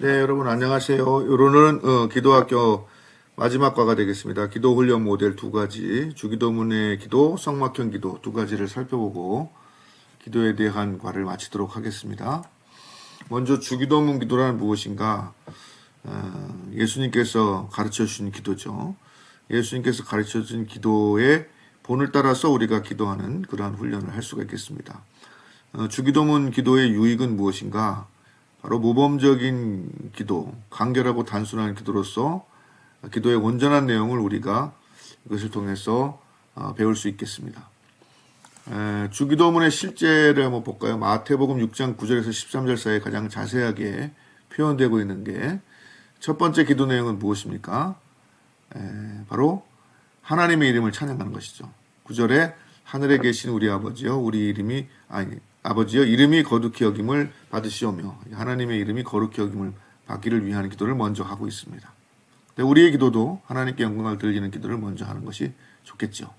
네, 여러분 안녕하세요. 오늘은 기도학교 마지막 과가 되겠습니다. 기도 훈련 모델 두 가지, 주기도문의 기도, 성막형 기도 두 가지를 살펴보고 기도에 대한 과를 마치도록 하겠습니다. 먼저 주기도문 기도란 무엇인가? 예수님께서 가르쳐 주신 기도죠. 예수님께서 가르쳐 주신 기도의 본을 따라서 우리가 기도하는 그러한 훈련을 할 수가 있겠습니다. 주기도문 기도의 유익은 무엇인가? 바로 모범적인 기도, 간결하고 단순한 기도로서 기도의 온전한 내용을 우리가 이것을 통해서 배울 수 있겠습니다. 주기도문의 실제를 한번 볼까요? 마태복음 6장 9절에서 13절 사이에 가장 자세하게 표현되고 있는 게 첫 번째 기도 내용은 무엇입니까? 바로 하나님의 이름을 찬양하는 것이죠. 9절에 하늘에 계신 우리 아버지여, 아버지여 이름이 거룩히 여김을 받으시오며, 하나님의 이름이 거룩히 여김을 받기를 위한 기도를 먼저 하고 있습니다. 우리의 기도도 하나님께 영광을 돌리는 기도를 먼저 하는 것이 좋겠죠.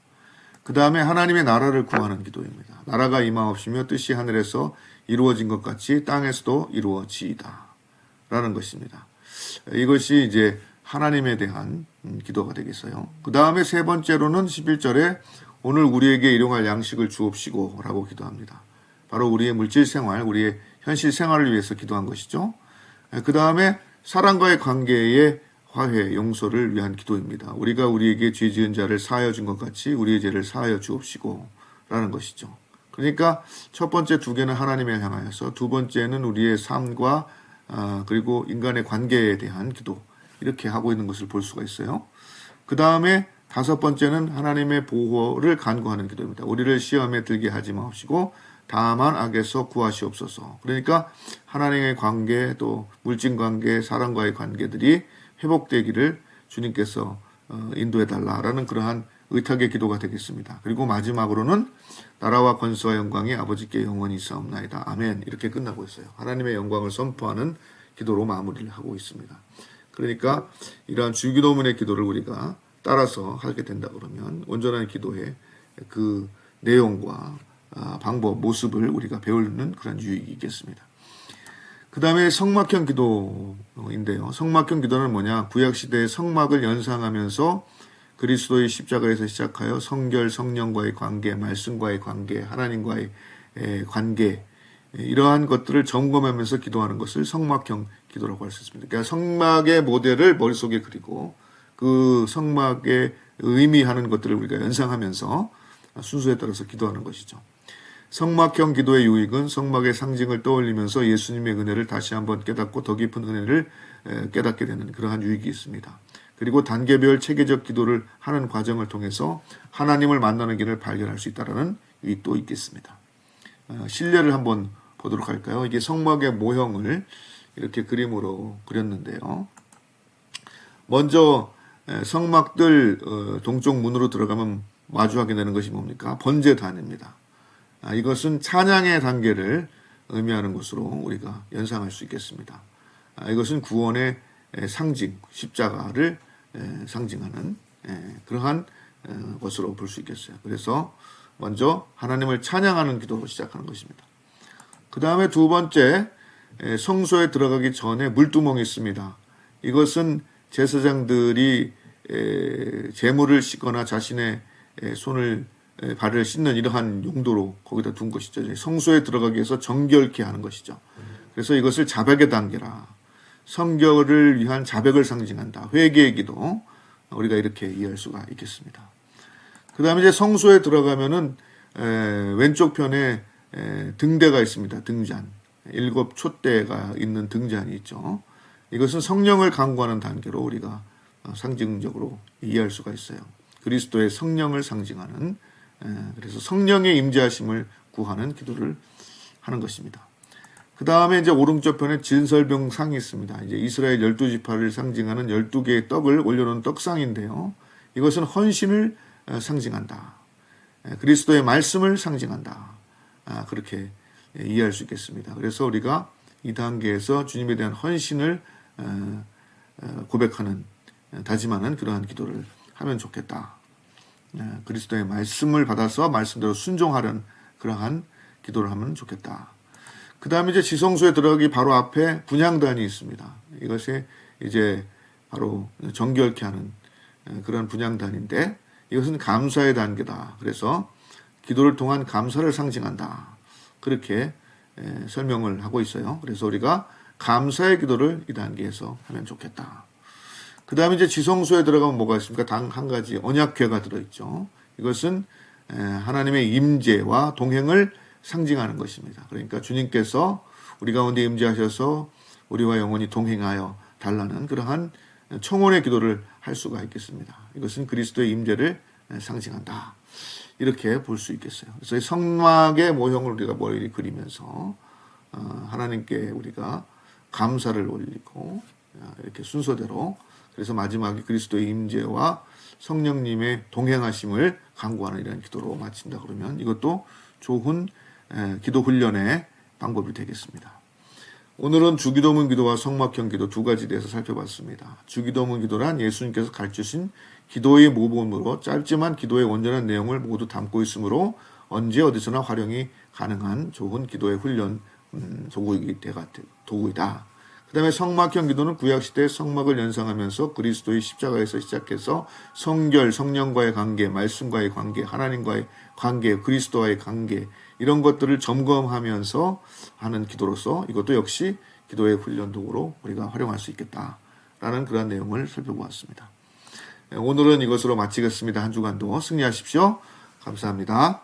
그 다음에 하나님의 나라를 구하는 기도입니다. 나라가 임하옵시며 뜻이 하늘에서 이루어진 것 같이 땅에서도 이루어지이다 라는 것입니다. 이것이 이제 하나님에 대한 기도가 되겠어요. 그 다음에 세 번째로는 11절에 오늘 우리에게 일용할 양식을 주옵시고 라고 기도합니다. 바로 우리의 물질 생활, 우리의 현실 생활을 위해서 기도한 것이죠. 그 다음에 사람과의 관계의 화해, 용서를 위한 기도입니다. 우리가 우리에게 죄 지은 자를 사하여 준 것 같이 우리의 죄를 사하여 주옵시고 라는 것이죠. 그러니까 첫 번째 두 개는 하나님을 향하여서, 두 번째는 우리의 삶과 그리고 인간의 관계에 대한 기도, 이렇게 하고 있는 것을 볼 수가 있어요. 그 다음에 다섯 번째는 하나님의 보호를 간구하는 기도입니다. 우리를 시험에 들게 하지 마옵시고 다만 악에서 구하시옵소서. 그러니까 하나님의 관계, 또 물질 관계, 사람과의 관계들이 회복되기를 주님께서 인도해달라라는 그러한 의탁의 기도가 되겠습니다. 그리고 마지막으로는 나라와 권세와 영광이 아버지께 영원히 있사옵나이다. 아멘. 이렇게 끝나고 있어요. 하나님의 영광을 선포하는 기도로 마무리를 하고 있습니다. 그러니까 이러한 주기도문의 기도를 우리가 따라서 하게 된다 그러면 온전한 기도의 그 내용과 방법, 모습을 우리가 배우는 그런 유익이 있겠습니다. 그 다음에 성막형 기도인데요. 성막형 기도는 뭐냐? 구약시대의 성막을 연상하면서 그리스도의 십자가에서 시작하여 성결, 성령과의 관계, 말씀과의 관계, 하나님과의 관계, 이러한 것들을 점검하면서 기도하는 것을 성막형 기도라고 할 수 있습니다. 그러니까 성막의 모델을 머릿속에 그리고 그 성막의 의미하는 것들을 우리가 연상하면서 순서에 따라서 기도하는 것이죠. 성막형 기도의 유익은 성막의 상징을 떠올리면서 예수님의 은혜를 다시 한번 깨닫고 더 깊은 은혜를 깨닫게 되는 그러한 유익이 있습니다. 그리고 단계별 체계적 기도를 하는 과정을 통해서 하나님을 만나는 길을 발견할 수 있다는 유익도 있겠습니다. 실례를 한번 보도록 할까요? 이게 성막의 모형을 이렇게 그림으로 그렸는데요. 먼저 성막들 동쪽 문으로 들어가면 마주하게 되는 것이 뭡니까? 번제단입니다. 이것은 찬양의 단계를 의미하는 것으로 우리가 연상할 수 있겠습니다. 이것은 구원의 상징, 십자가를 상징하는 그러한 것으로 볼 수 있겠어요. 그래서 먼저 하나님을 찬양하는 기도로 시작하는 것입니다. 그 다음에 두 번째, 성소에 들어가기 전에 물두멍이 있습니다. 이것은 제사장들이 제물을 씻거나 자신의 발을 씻는 이러한 용도로 거기다 둔 것이죠. 성소에 들어가기 위해서 정결케 하는 것이죠. 그래서 이것을 자백의 단계라, 성결을 위한 자백을 상징한다. 회개의 기도, 우리가 이렇게 이해할 수가 있겠습니다. 그 다음에 이제 성소에 들어가면은 왼쪽 편에 등대가 있습니다. 등잔, 7 촛대가 있는 등잔이 있죠. 이것은 성령을 간구하는 단계로 우리가 상징적으로 이해할 수가 있어요. 그리스도의 성령을 상징하는, 그래서 성령의 임재하심을 구하는 기도를 하는 것입니다. 그 다음에 이제 오른쪽 편에 진설병 상이 있습니다. 이제 이스라엘 12지파를 상징하는 12개의 떡을 올려놓은 떡상인데요. 이것은 헌신을 상징한다. 그리스도의 말씀을 상징한다. 그렇게 이해할 수 있겠습니다. 그래서 우리가 이 단계에서 주님에 대한 헌신을 고백하는, 다짐하는 그러한 기도를 하면 좋겠다. 그리스도의 말씀을 받아서 말씀대로 순종하는 그러한 기도를 하면 좋겠다. 그 다음에 이제 지성소에 들어가기 바로 앞에 분향단이 있습니다. 이것이 이제 바로 정결케 하는 그런 분향단인데 이것은 감사의 단계다. 그래서 기도를 통한 감사를 상징한다. 그렇게 설명을 하고 있어요. 그래서 우리가 감사의 기도를 이 단계에서 하면 좋겠다. 그 다음에 이제 지성소에 들어가면 뭐가 있습니까? 단 한 가지 언약궤가 들어있죠. 이것은 하나님의 임재와 동행을 상징하는 것입니다. 그러니까 주님께서 우리 가운데 임재하셔서 우리와 영원히 동행하여 달라는 그러한 청혼의 기도를 할 수가 있겠습니다. 이것은 그리스도의 임재를 상징한다. 이렇게 볼 수 있겠어요. 그래서 이 성막의 모형을 우리가 머리를 그리면서 하나님께 우리가 감사를 올리고 이렇게 순서대로 그래서 마지막에 그리스도의 임재와 성령님의 동행하심을 간구하는 이런 기도로 마친다 그러면 이것도 좋은 기도 훈련의 방법이 되겠습니다. 오늘은 주기도문 기도와 성막형 기도 두 가지 대해서 살펴봤습니다. 주기도문 기도란 예수님께서 가르치신 기도의 모범으로 짧지만 기도의 온전한 내용을 모두 담고 있으므로 언제 어디서나 활용이 가능한 좋은 기도의 훈련 도구이다. 그 다음에 성막형 기도는 구약시대의 성막을 연상하면서 그리스도의 십자가에서 시작해서 성결, 성령과의 관계, 말씀과의 관계, 하나님과의 관계, 그리스도와의 관계 이런 것들을 점검하면서 하는 기도로서 이것도 역시 기도의 훈련 도구로 우리가 활용할 수 있겠다라는 그런 내용을 살펴보았습니다. 오늘은 이것으로 마치겠습니다. 한 주간도 승리하십시오. 감사합니다.